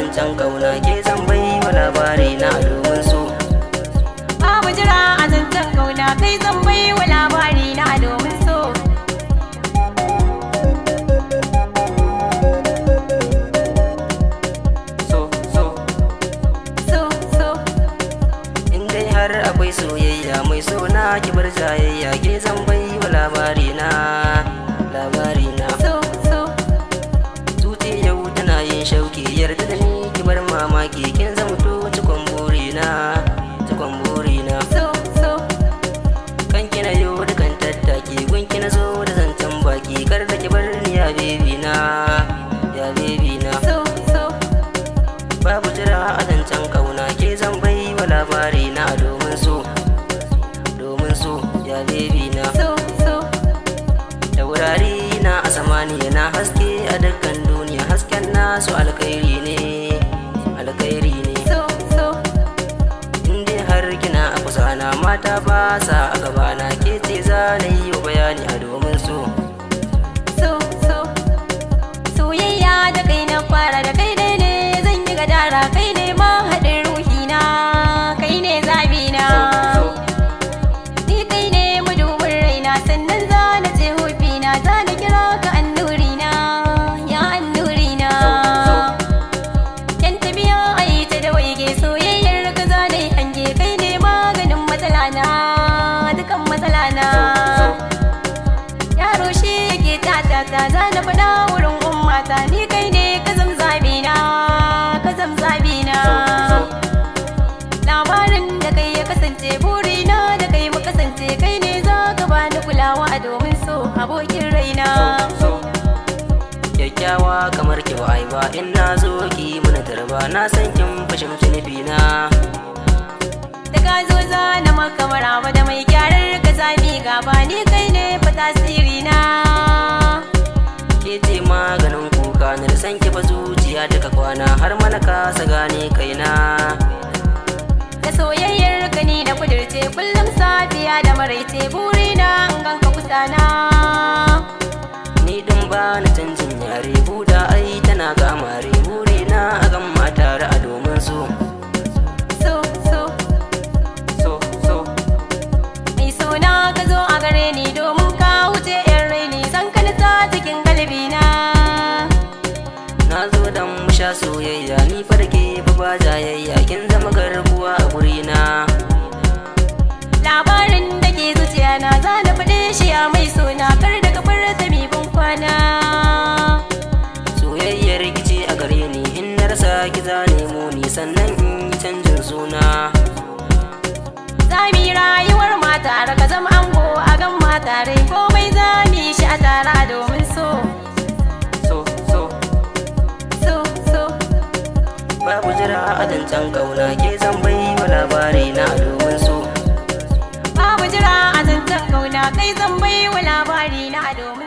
zancen kauna ke zan bai wa labari na domin so. Babu jira a zancen kauna kai zan bai wa labari na domin so. Har akwai soyayya mai sona ki bar jayayya ke zan bai wa labari na zuci yau tana yin shauki yarda da ni ki bar mamaki kin zamto cikon burina kan kina yau da kan tattaki gun kina zo da zancen baki kar da ki bar ni ya baby na babu jira a zancen kauna ke zan bai wa labari na domin so ya baby na taurari na a samaniya na haske a dukkan duniya hasken nasu alkhairi ne inda har kina a kusa na mata ba sa a gabana ke ce za na yi bayani a domin so soyayya da kai na fara da kai dai ne zan yi gadara kai ne ma haɗin ruhina kai ne zabina ni kai ne madubin raina sannan za na ce hufina za na kira ka annurina ya annurina yan tafiya a yi ta da waige soyayyar ka za na yi hange kai ne maganin matsalana dukan matsalana yaro shi yake tatata za na faɗa wurin ummata ni kai ne ka zamzabina labarin da kai ya kasance burina da kai mu kasance kai ne za ka bani kulawa domin so abokin raina kyakkyawa kamar ki ba ai ba in na zo ki mana tarba na san kin fahimci nufina da ka zo za na maka maraba da mai gyarar ka zami gaba ni kai ne fa tasirina ke ce maganin kuka na da san ki ba zuciya duka kwana har mana kasa gane kaina da soyayyar ka ni da kudirce kullum safiya da maraice burina in ganka kusa na ni din ba na canjin yare buda ai tana ga amare burina a gan tare a domin so mai sona ka zo a gare ni domin ka wuce yan raini san ka nisa cikin galibina na zo dan mu sha soyayya ni farke ba jayayya kin zama garkuwa a gurina labarin da ke zuciya na za na faɗe shi a mai sona kar da ka bar ta mi ban kwana soyayyar kici a gare ni in na rasa ki za nemo ni sannan in yi canjin suna za mu yi rayuwar mata ka zama ango a gan matare komai za mu yi shi a tara domin so babu jira a zancen kauna ke zan bai wa labari na domin so babu jira a zancen kauna kai zan bai wa labari na domin